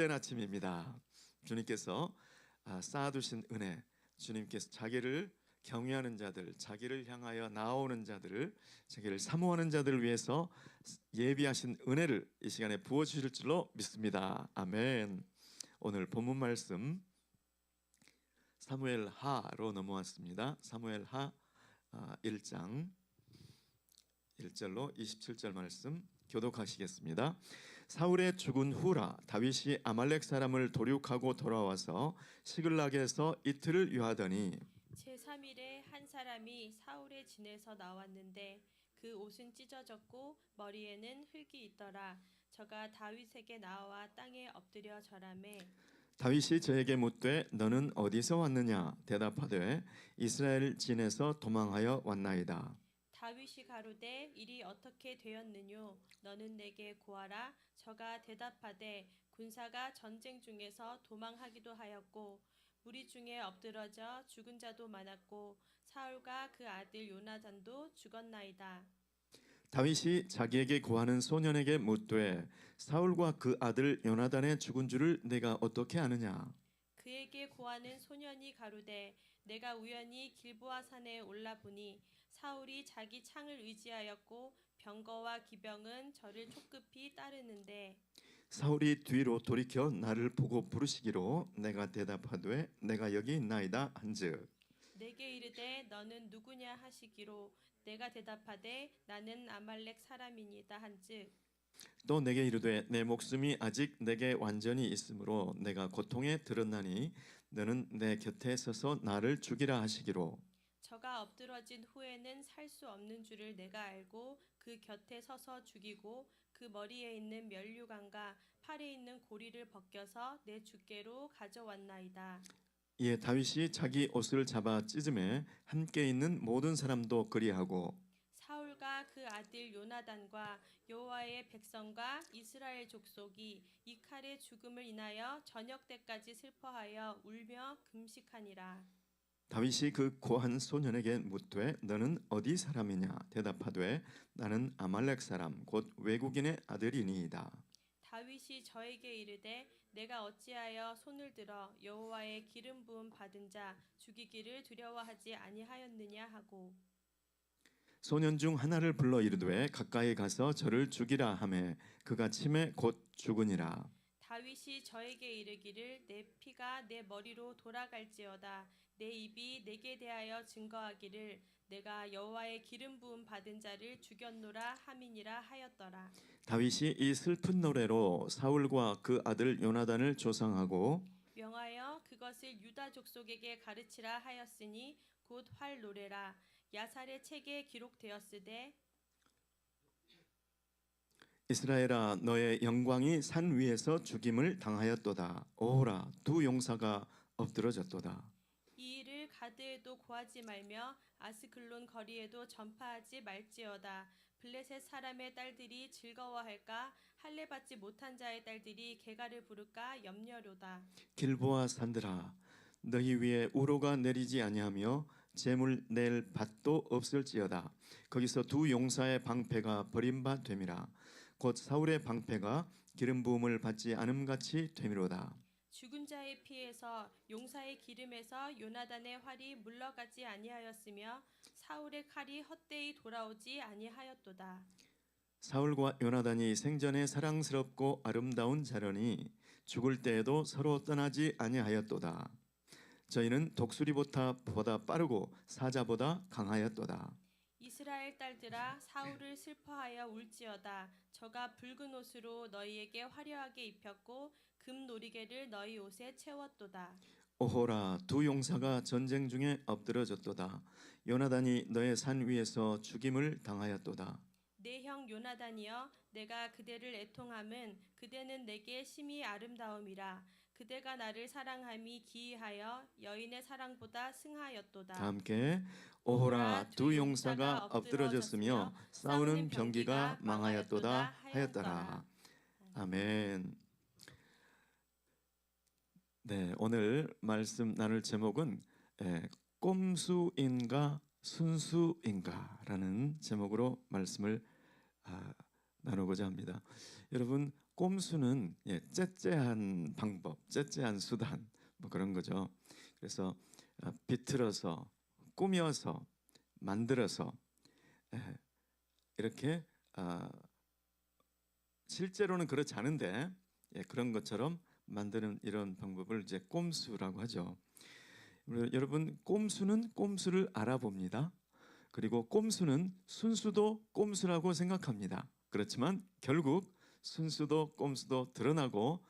된 아침입니다. 주님께서 쌓아두신 은혜, 주님께서 자기를 경외하는 자들, 자기를 향하여 나아오는 자들을, 자기를 사모하는 자들을 위해서 예비하신 은혜를 이 시간에 부어주실 줄로 믿습니다. 아멘. 오늘 본문 말씀 사무엘하로 넘어왔습니다. 사무엘하 1장 1절로 27절 말씀 교독하시겠습니다. 사울의 죽은 후라 다윗이 아말렉 사람을 도륙하고 돌아와서 시글락에서 이틀을 유하더니 제3일에 한 사람이 사울의 진에서 나왔는데 그 옷은 찢어졌고 머리에는 흙이 있더라. 저가 다윗에게 나와 땅에 엎드려 절하매 다윗이 저에게 묻되 너는 어디서 왔느냐 대답하되 이스라엘 진에서 도망하여 왔나이다. 다윗이 가로되 일이 어떻게 되었느뇨 너는 내게 고하라. 저가 대답하되 군사가 전쟁 중에서 도망하기도 하였고 무리 중에 엎드러져 죽은 자도 많았고 사울과 그 아들 요나단도 죽었나이다. 다윗이 자기에게 고하는 소년에게 묻되 사울과 그 아들 요나단의 죽은 줄을 내가 어떻게 아느냐. 그에게 고하는 소년이 가로되 내가 우연히 길보아 산에 올라 보니 사울이 자기 창을 의지하였고 병거와 기병은 저를 촉급히 따르는데 사울이 뒤로 돌이켜 나를 보고 부르시기로 내가 대답하되 내가 여기 있나이다 한즉 내게 이르되 너는 누구냐 하시기로 내가 대답하되 나는 아말렉 사람이니다 한즉 또 내게 이르되 내 목숨이 아직 내게 완전히 있으므로 내가 고통에 들었나니 너는 내 곁에 서서 나를 죽이라 하시기로 저가 엎드러진 후에는 살 수 없는 줄을 내가 알고 그 곁에 서서 죽이고 그 머리에 있는 면류관과 팔에 있는 고리를 벗겨서 내 주께로 가져왔나이다. 이에 다윗이 자기 옷을 잡아 찢음에 함께 있는 모든 사람도 그리하고 사울과 그 아들 요나단과 여호와의 백성과 이스라엘 족속이 이 칼의 죽음을 인하여 저녁 때까지 슬퍼하여 울며 금식하니라. 다윗이 그 고한 소년에게 묻되 너는 어디 사람이냐 대답하되 나는 아말렉 사람 곧 외국인의 아들이니이다. 다윗이 저에게 이르되 내가 어찌하여 손을 들어 여호와의 기름 부음 받은 자 죽이기를 두려워하지 아니하였느냐 하고 소년 중 하나를 불러 이르되 가까이 가서 저를 죽이라 하매 그가 침에 곧 죽으니라. 다윗이 저에게 이르기를 내 피가 내 머리로 돌아갈지어다 내 입이 내게 대하여 증거하기를 내가 여호와의 기름 부음 받은 자를 죽였노라 함이니라 하였더라. 다윗이 이 슬픈 노래로 사울과 그 아들 요나단을 조상하고 명하여 그것을 유다 족속에게 가르치라 하였으니 곧 활 노래라. 야살의 책에 기록되었으되 이스라엘아 너의 영광이 산 위에서 죽임을 당하였도다. 오호라 두 용사가 엎드러졌도다. 이 일을 가드에도 고하지 말며 아스글론 거리에도 전파하지 말지어다. 블레셋 사람의 딸들이 즐거워할까 할례 받지 못한 자의 딸들이 개가를 부를까 염려로다. 길보아 산들아 너희 위에 우로가 내리지 아니하며 재물 낼 밭도 없을지어다. 거기서 두 용사의 방패가 버림바 됨이라. 곧 사울의 방패가 기름 부음을 받지 않음같이 됨이로다. 죽은 자의 피에서 용사의 기름에서 요나단의 활이 물러가지 아니하였으며 사울의 칼이 헛되이 돌아오지 아니하였도다. 사울과 요나단이 생전에 사랑스럽고 아름다운 자려니 죽을 때에도 서로 떠나지 아니하였도다. 저희는 독수리보다 빠르고 사자보다 강하였도다. 이스라엘 딸들아 사울을 슬퍼하여 울지어다. 저가 붉은 옷으로 너희에게 화려하게 입혔고 금 놀이개를 너희 옷에 채웠도다. 오호라 두 용사가 전쟁 중에 엎드러졌도다. 요나단이 너의 산 위에서 죽임을 당하였도다. 내 형 요나단이여 내가 그대를 애통함은 그대는 내게 심히 아름다움이라. 그대가 나를 사랑함이 기이하여 여인의 사랑보다 승하였도다. 다 함께 오호라 두 용사가 엎드러졌으며 싸우는 병기가 망하였도다 하였더라. 아멘. 네, 오늘 말씀 나눌 제목은 꼼수인가 순수인가라는 제목으로 말씀을 나누고자 합니다. 여러분 꼼수는 째째한 방법, 째째한 수단 뭐 그런 거죠. 그래서 비틀어서 꾸며서 만들어서 이렇게 실제로는 그렇지 않은데 그런 것처럼 만드는 이런 방법을 이제 꼼수라고 하죠. 여러분, 꼼수는 꼼수를 알아봅니다. 그리고 꼼수는 순수도 꼼수라고 생각합니다. 그렇지만 결국 순수도 꼼수도 드러나고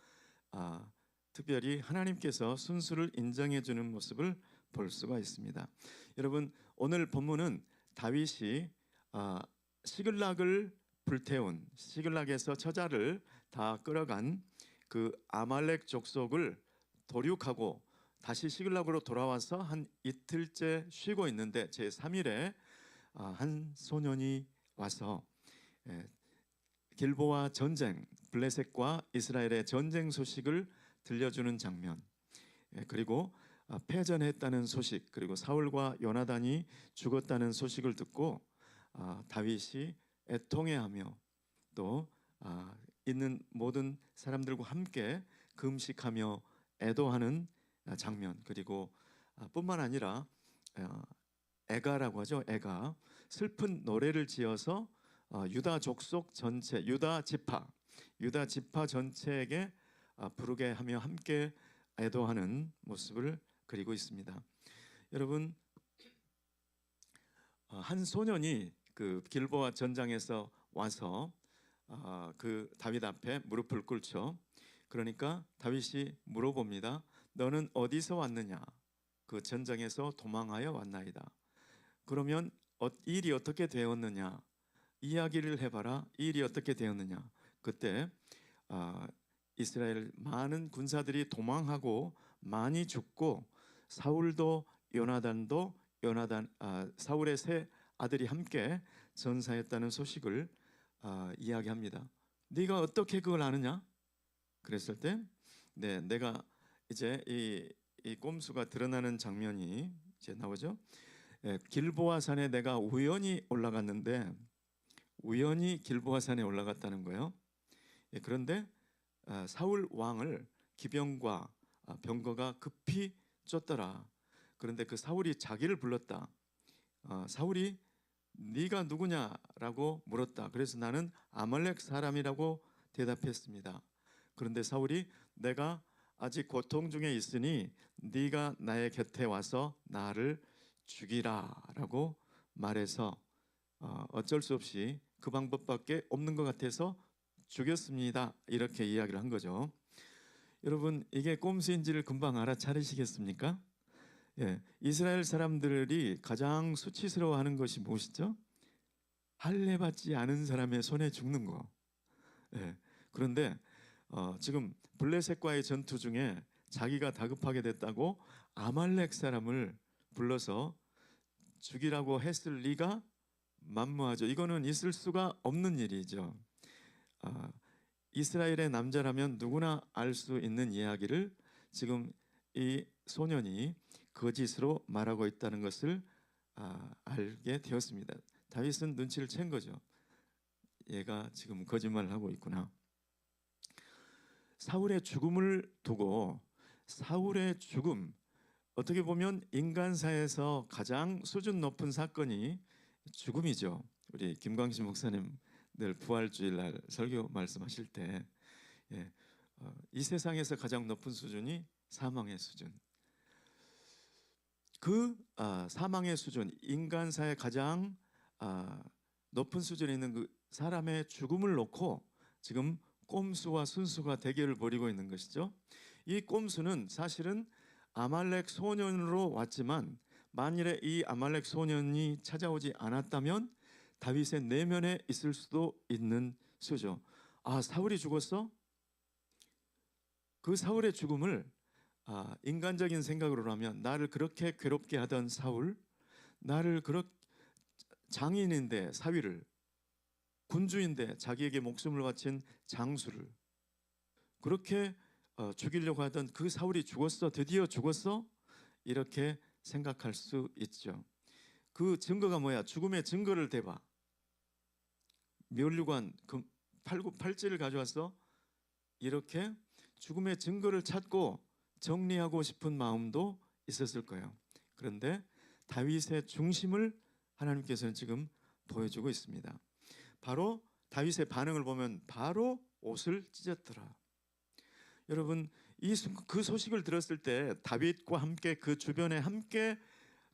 특별히 하나님께서 순수를 인정해 주는 모습을 볼 수가 있습니다. 여러분, 오늘 본문은 다윗이 시글락을 불태운, 시글락에서 처자를 다 끌어간 그 아말렉 족속을 도륙하고 다시 시글락으로 돌아와서 한 이틀째 쉬고 있는데 제3일에 한 소년이 와서 길보아 전쟁, 블레셋과 이스라엘의 전쟁 소식을 들려주는 장면, 그리고 패전했다는 소식, 그리고 사울과 요나단이 죽었다는 소식을 듣고 다윗이 애통해하며 또 있는 모든 사람들과 함께 금식하며 애도하는 장면, 그리고 뿐만 아니라 애가라고 하죠. 애가 슬픈 노래를 지어서 유다 족속 전체, 유다 지파 전체에게 부르게 하며 함께 애도하는 모습을 그리고 있습니다. 여러분, 한 소년이 그 길보아 전장에서 와서 그 다윗 앞에 무릎을 꿇죠. 그러니까 다윗이 물어봅니다. 너는 어디서 왔느냐? 그 전장에서 도망하여 왔나이다. 그러면 일이 어떻게 되었느냐? 이야기를 해봐라. 일이 어떻게 되었느냐? 그때 이스라엘 많은 군사들이 도망하고 많이 죽고 사울도 요나단도 사울의 세 아들이 함께 전사했다는 소식을 이야기합니다. 네가 어떻게 그걸 아느냐? 그랬을 때 내가 이제 이 꼼수가 드러나는 장면이 이제 나오죠. 길보아 산에 내가 우연히 올라갔는데 우연히 길보아 산에 올라갔다는 거예요. 그런데 사울 왕을 기병과 병거가 급히 쫓더라. 그런데 그 사울이 자기를 불렀다. 사울이 네가 누구냐라고 물었다. 그래서 나는 아말렉 사람이라고 대답했습니다. 그런데 사울이 내가 아직 고통 중에 있으니 네가 나의 곁에 와서 나를 죽이라라고 말해서 어쩔 수 없이 그 방법밖에 없는 것 같아서 죽였습니다. 이렇게 이야기를 한 거죠. 여러분, 이게 꼼수인지를 금방 알아차리시겠습니까? 이스라엘 사람들이 가장 수치스러워하는 것이 무엇이죠? 할례 받지 않은 사람의 손에 죽는 거. 그런데 지금 블레셋과의 전투 중에 자기가 다급하게 됐다고 아말렉 사람을 불러서 죽이라고 했을 리가 만무하죠. 이거는 있을 수가 없는 일이죠. 이스라엘의 남자라면 누구나 알 수 있는 이야기를 지금 이 소년이 거짓으로 말하고 있다는 것을 알게 되었습니다. 다윗은 눈치를 챈 거죠. 얘가 지금 거짓말을 하고 있구나. 사울의 죽음을 두고, 사울의 죽음, 어떻게 보면 인간사에서 가장 수준 높은 사건이 죽음이죠. 우리 김광신 목사님 늘 부활주일날 설교 말씀하실 때 이 세상에서 가장 높은 수준이 사망의 수준. 그 사망의 수준, 인간사의 가장 높은 수준에 있는 그 사람의 죽음을 놓고 지금 꼼수와 순수가 대결을 벌이고 있는 것이죠. 이 꼼수는 사실은 아말렉 소년으로 왔지만 만일에 이 아말렉 소년이 찾아오지 않았다면 다윗의 내면에 있을 수도 있는 수죠. 사울이 죽었어? 그 사울의 죽음을 인간적인 생각으로 하면 나를 그렇게 괴롭게 하던 사울, 나를 장인인데 사위를, 군주인데 자기에게 목숨을 바친 장수를 그렇게 죽이려고 하던 그 사울이 죽었어? 드디어 죽었어? 이렇게 생각할 수 있죠. 그 증거가 뭐야? 죽음의 증거를 대봐. 면류관, 팔찌를 가져왔어? 이렇게 죽음의 증거를 찾고 정리하고 싶은 마음도 있었을 거예요. 그런데 다윗의 중심을 하나님께서는 지금 보여주고 있습니다. 바로 다윗의 반응을 보면 바로 옷을 찢었더라. 여러분, 그 소식을 들었을 때 다윗과 함께 그 주변에 함께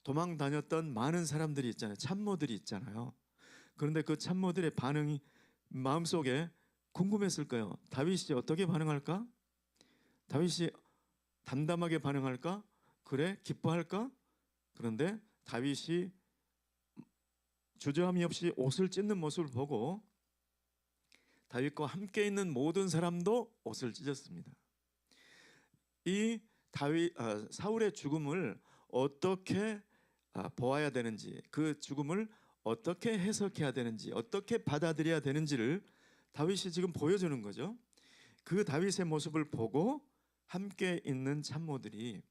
도망 다녔던 많은 사람들이 있잖아요. 참모들이 있잖아요. 그런데 그 참모들의 반응이 마음속에 궁금했을 거예요. 다윗이 어떻게 반응할까? 다윗이 담담하게 반응할까? 그래? 기뻐할까? 그런데 다윗이 주저함이 없이 옷을 찢는 모습을 보고 다윗과 함께 있는 모든 사람도 옷을 찢었습니다. 이 사울의 죽음을 어떻게 보아야 되는지, 그 죽음을 어떻게 해석해야 되는지, 어떻게 받아들여야 되는지를 다윗이 지금 보여주는 거죠. 그 다윗의 모습을 보고 함께 있는 참모들이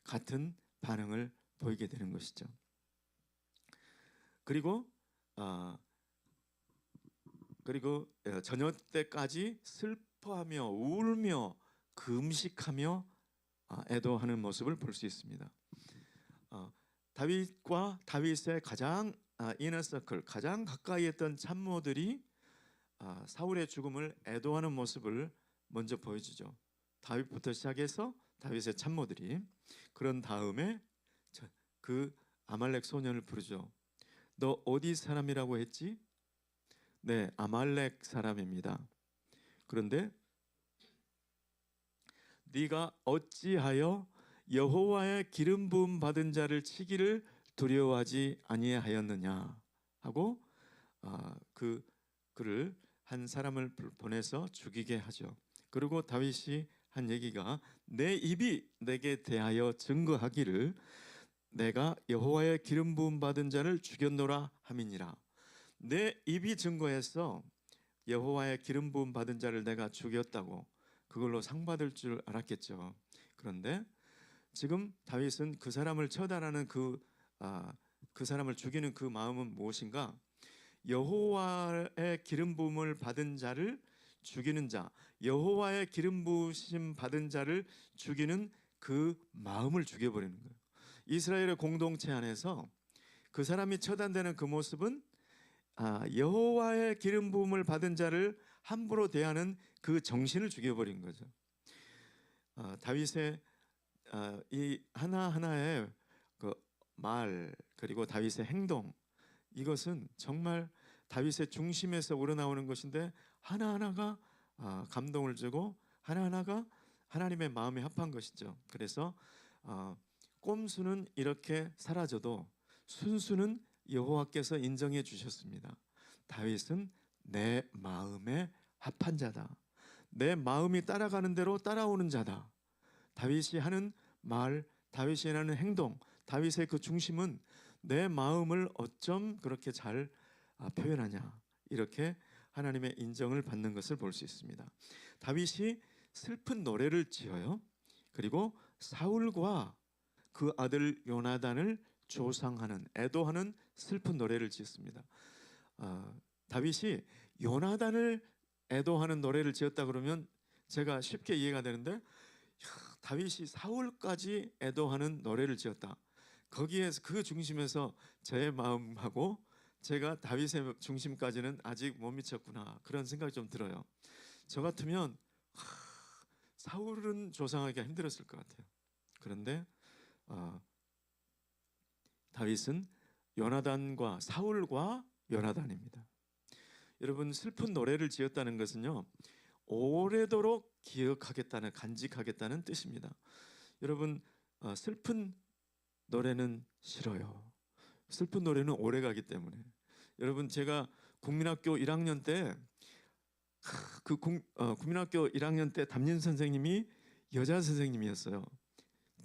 같은 반응을 보이게 되는 것이죠. 그리고 저녁 때까지 슬퍼하며 울며 금식하며 애도하는 모습을 볼 수 있습니다. 다윗과 다윗의 가장 이너서클, 가장 가까이 했던 참모들이 사울의 죽음을 애도하는 모습을 먼저 보여주죠. 다윗부터 시작해서 다윗의 참모들이. 그런 다음에 그 아말렉 소년을 부르죠. 너 어디 사람이라고 했지? 네, 아말렉 사람입니다. 그런데 네가 어찌하여 여호와의 기름 부음 받은 자를 치기를 두려워하지 아니하였느냐 하고 그를 한 사람을 보내서 죽이게 하죠. 그리고 다윗이 한 얘기가 내 입이 내게 대하여 증거하기를 내가 여호와의 기름 부음 받은 자를 죽였노라 함이니라. 내 입이 증거해서 여호와의 기름 부음 받은 자를 내가 죽였다고 그걸로 상 받을 줄 알았겠죠. 그런데 지금 다윗은 그 사람을 처단하는 그 사람을 죽이는 그 마음은 무엇인가? 여호와의 기름 부음을 받은 자를 죽이는 자, 여호와의 기름 부으심 받은 자를 죽이는 그 마음을 죽여버리는 거예요. 이스라엘의 공동체 안에서 그 사람이 처단되는 그 모습은 여호와의 기름 부음을 받은 자를 함부로 대하는 그 정신을 죽여버린 거죠. 다윗의 이 하나하나의 그 말 그리고 다윗의 행동, 이것은 정말 다윗의 중심에서 우러나오는 것인데 하나하나가 감동을 주고 하나하나가 하나님의 마음에 합한 것이죠. 그래서 꼼수는 이렇게 사라져도 순수는 여호와께서 인정해 주셨습니다. 다윗은 내 마음에 합한 자다. 내 마음이 따라가는 대로 따라오는 자다. 다윗이 하는 말, 다윗이 하는 행동, 다윗의 그 중심은 내 마음을 어쩜 그렇게 잘 표현하냐, 이렇게 하나님의 인정을 받는 것을 볼 수 있습니다. 다윗이 슬픈 노래를 지어요. 그리고 사울과 그 아들 요나단을 조상하는, 애도하는 슬픈 노래를 지었습니다. 다윗이 요나단을 애도하는 노래를 지었다 그러면 제가 쉽게 이해가 되는데, 다윗이 사울까지 애도하는 노래를 지었다. 거기에서 그 중심에서 제 마음하고 제가 다윗의 중심까지는 아직 못 미쳤구나, 그런 생각이 좀 들어요. 저 같으면 사울은 조상하기가 힘들었을 것 같아요. 그런데 다윗은 요나단과 사울과 요나단입니다. 여러분, 슬픈 노래를 지었다는 것은요, 오래도록 기억하겠다는, 간직하겠다는 뜻입니다. 여러분, 슬픈 노래는 싫어요. 슬픈 노래는 오래가기 때문에. 여러분, 제가 국민학교 1학년 때 국민학교 1학년 때 담임 선생님이 여자 선생님이었어요.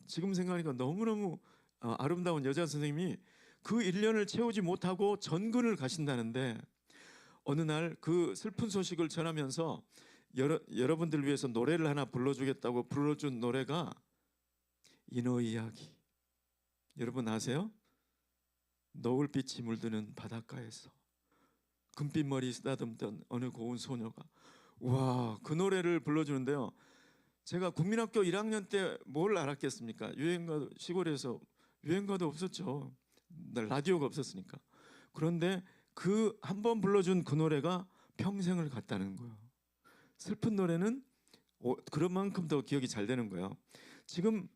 지금 생각하니까 너무너무 아름다운 여자 선생님이 그 1년을 채우지 못하고 전근을 가신다는데, 어느 날 그 슬픈 소식을 전하면서 여러분들 위해서 노래를 하나 불러주겠다고 불러준 노래가 인어 이야기. 여러분 아세요? 노을빛이 물드는 바닷가에서 금빛 머리 쓰다듬던 어느 고운 소녀가 와, 그 노래를 불러주는데요. 제가 국민학교 1학년 때 뭘 알았겠습니까? 유행가 시골에서 유행가도 없었죠. 라디오가 없었으니까. 그런데 그 한 번 불러준 그 노래가 평생을 갔다는 거예요. 슬픈 노래는 그런 만큼 더 기억이 잘 되는 거예요. 지금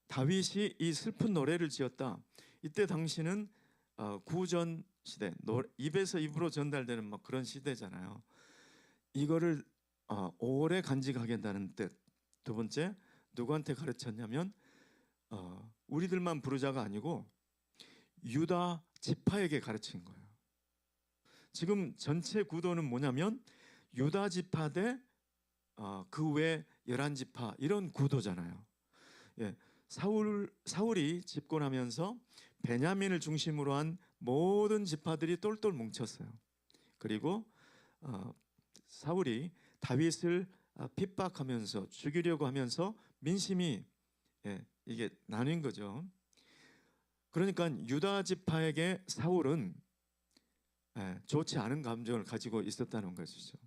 다윗이 이 슬픈 노래를 지었다. 이때 당시는 구전 시대, 입에서 입으로 전달되는 막 그런 시대잖아요. 이거를 오래 간직하겠다는 뜻. 두 번째, 누구한테 가르쳤냐면 우리들만 부르자가 아니고 유다 지파에게 가르친 거예요. 지금 전체 구도는 뭐냐면 유다 지파 대 그 외 11지파 이런 구도잖아요. 예, 사울이 집권하면서 베냐민을 중심으로 한 모든 지파들이 똘똘 뭉쳤어요. 그리고 사울이 다윗을 핍박하면서 죽이려고 하면서 민심이 이게 나뉜 거죠. 그러니까 유다 지파에게 사울은 좋지 않은 감정을 가지고 있었다는 것이죠.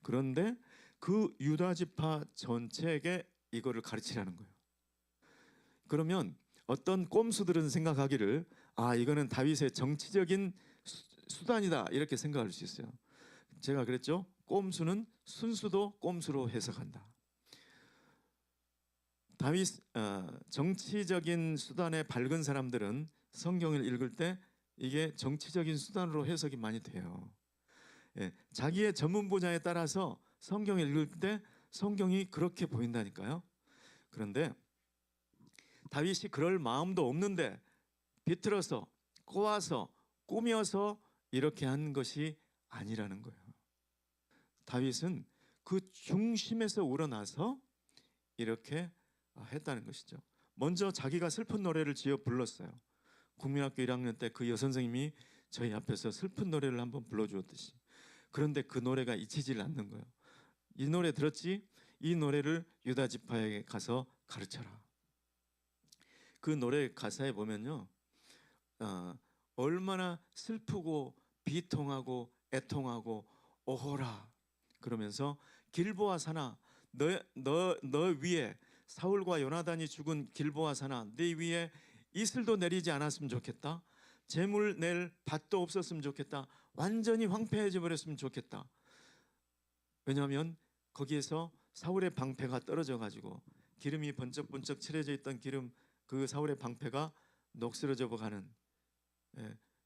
그런데 그 유다 지파 전체에게 이거를 가르치라는 거예요. 그러면 어떤 꼼수들은 생각하기를 이거는 다윗의 정치적인 수단이다 이렇게 생각할 수 있어요. 제가 그랬죠. 꼼수는 순수도 꼼수로 해석한다. 다윗 정치적인 수단에 밝은 사람들은 성경을 읽을 때 이게 정치적인 수단으로 해석이 많이 돼요. 자기의 전문 분야에 따라서 성경을 읽을 때 성경이 그렇게 보인다니까요. 그런데 다윗이 그럴 마음도 없는데 비틀어서 꼬아서 꾸며서 이렇게 한 것이 아니라는 거예요. 다윗은 그 중심에서 우러나서 이렇게 했다는 것이죠. 먼저 자기가 슬픈 노래를 지어 불렀어요. 국민학교 1학년 때 그 여선생님이 저희 앞에서 슬픈 노래를 한번 불러주었듯이. 그런데 그 노래가 잊히질 않는 거예요. 이 노래 들었지? 이 노래를 유다 지파에게 가서 가르쳐라. 그 노래 가사에 보면요, 얼마나 슬프고 비통하고 애통하고 오호라 그러면서 길보아 산아 너 위에 사울과 요나단이 죽은 길보아 산아 네 위에 이슬도 내리지 않았으면 좋겠다. 재물 낼 밭도 없었으면 좋겠다. 완전히 황폐해져 버렸으면 좋겠다. 왜냐하면 거기에서 사울의 방패가 떨어져 가지고 기름이 번쩍번쩍 칠해져 있던 그 사울의 방패가 녹슬어져 가는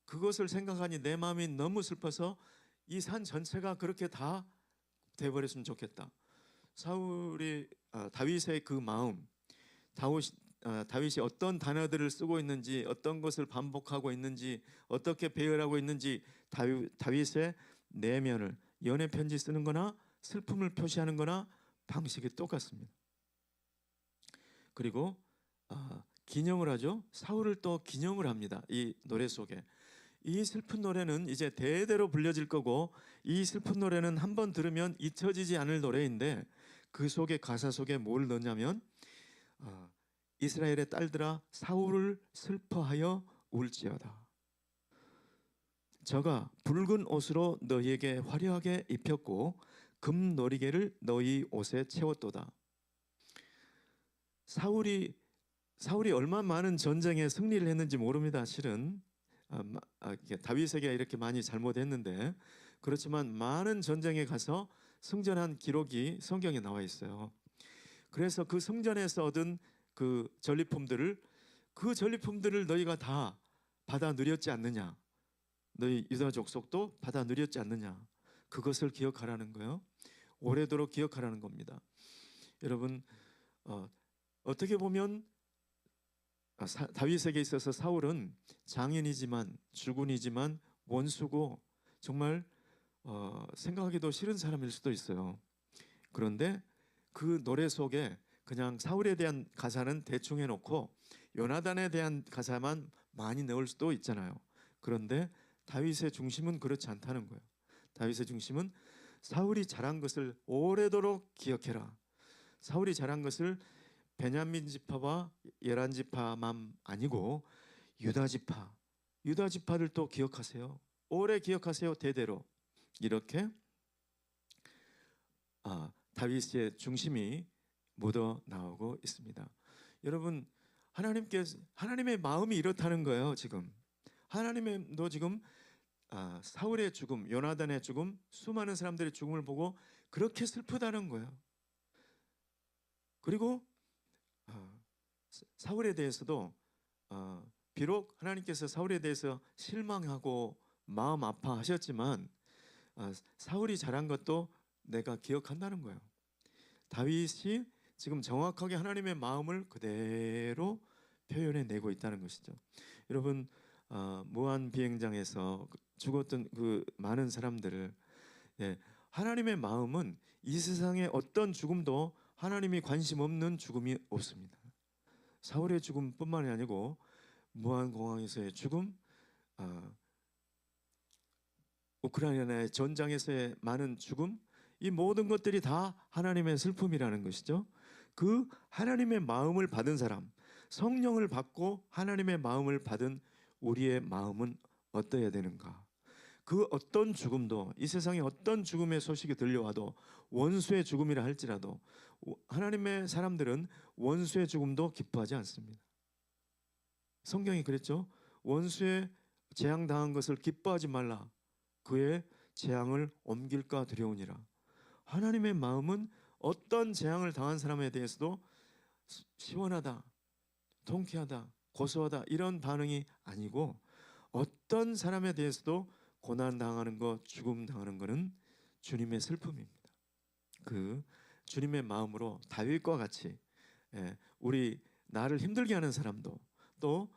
그것을 생각하니 내 마음이 너무 슬퍼서 이 산 전체가 그렇게 다 돼버렸으면 좋겠다. 다윗의 그 마음, 다윗이 어떤 단어들을 쓰고 있는지, 어떤 것을 반복하고 있는지, 어떻게 배열하고 있는지 다윗의 내면을 연애 편지 쓰는 거나 슬픔을 표시하는 거나 방식이 똑같습니다. 그리고 기념을 하죠. 사울을 또 기념을 합니다. 이 노래 속에. 이 슬픈 노래는 이제 대대로 불려질 거고 이 슬픈 노래는 한번 들으면 잊혀지지 않을 노래인데 그 속에 가사 속에 뭘 넣냐면 이스라엘의 딸들아 사울을 슬퍼하여 울지어다. 저가 붉은 옷으로 너희에게 화려하게 입혔고 금 너리개를 너희 옷에 채웠도다. 사울이 얼마 많은 전쟁에 승리를 했는지 모릅니다. 실은 다윗에게 이렇게 많이 잘못했는데 그렇지만 많은 전쟁에 가서 승전한 기록이 성경에 나와 있어요. 그래서 그 성전에서 얻은 그 전리품들을 너희가 다 받아 누렸지 않느냐? 너희 유다 족속도 받아 누렸지 않느냐? 그것을 기억하라는 거예요. 오래도록 기억하라는 겁니다. 여러분 어떻게 보면 다윗에게 있어서 사울은 장인이지만 주군이지만 원수고 정말 생각하기도 싫은 사람일 수도 있어요. 그런데 그 노래 속에 그냥 사울에 대한 가사는 대충 해놓고 요나단에 대한 가사만 많이 넣을 수도 있잖아요. 그런데 다윗의 중심은 그렇지 않다는 거예요. 다윗의 중심은 사울이 잘한 것을 오래도록 기억해라. 사울이 잘한 것을 베냐민 지파와 11지파만 아니고 유다 지파들도 기억하세요. 오래 기억하세요. 대대로. 이렇게 다윗의 중심이 묻어 나오고 있습니다. 여러분, 하나님의 마음이 이렇다는 거예요. 지금 하나님도 지금 사울의 죽음, 요나단의 죽음, 수많은 사람들의 죽음을 보고 그렇게 슬프다는 거예요. 그리고 사울에 대해서도 비록 하나님께서 사울에 대해서 실망하고 마음 아파하셨지만 사울이 잘한 것도 내가 기억한다는 거예요. 다윗이 지금 정확하게 하나님의 마음을 그대로 표현해내고 있다는 것이죠. 여러분, 무한 비행장에서 죽었던 그 많은 사람들을, 하나님의 마음은 이 세상의 어떤 죽음도 하나님이 관심 없는 죽음이 없습니다. 사울의 죽음뿐만이 아니고 무한공항에서의 죽음, 우크라이나의 전장에서의 많은 죽음, 이 모든 것들이 다 하나님의 슬픔이라는 것이죠. 그 하나님의 마음을 받은 사람, 성령을 받고 하나님의 마음을 받은 우리의 마음은 어떠해야 되는가? 그 어떤 죽음도, 이 세상에 어떤 죽음의 소식이 들려와도, 원수의 죽음이라 할지라도 하나님의 사람들은 원수의 죽음도 기뻐하지 않습니다. 성경이 그랬죠. 원수의 재앙당한 것을 기뻐하지 말라. 그의 재앙을 옮길까 두려우니라. 하나님의 마음은 어떤 재앙을 당한 사람에 대해서도 시원하다, 통쾌하다, 고소하다 이런 반응이 아니고, 어떤 사람에 대해서도 고난 당하는 것, 죽음 당하는 것은 주님의 슬픔입니다. 그 주님의 마음으로 다윗과 같이, 우리 나를 힘들게 하는 사람도, 또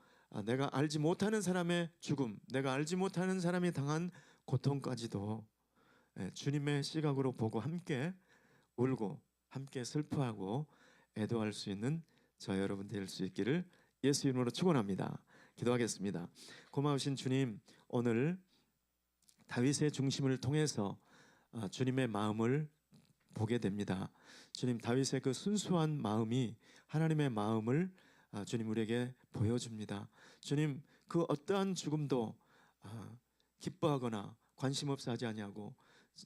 내가 알지 못하는 사람의 죽음, 내가 알지 못하는 사람이 당한 고통까지도 주님의 시각으로 보고 함께 울고 함께 슬퍼하고 애도할 수 있는 저 여러분 될 수 있기를 예수 이름으로 축원합니다. 기도하겠습니다. 고마우신 주님, 오늘 다윗의 중심을 통해서 주님의 마음을 보게 됩니다. 주님, 다윗의 그 순수한 마음이 하나님의 마음을 주님 우리에게 보여줍니다. 주님, 그 어떠한 죽음도 기뻐하거나 관심 없어 하지 아니하고,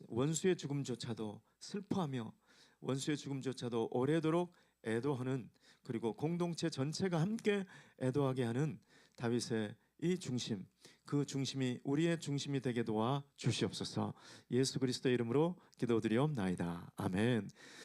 원수의 죽음조차도 슬퍼하며 원수의 죽음조차도 오래도록 애도하는, 그리고 공동체 전체가 함께 애도하게 하는 다윗의 이 중심, 그 중심이 우리의 중심이 되게 도와 주시옵소서. 예수 그리스도의 이름으로 기도드리옵나이다. 아멘.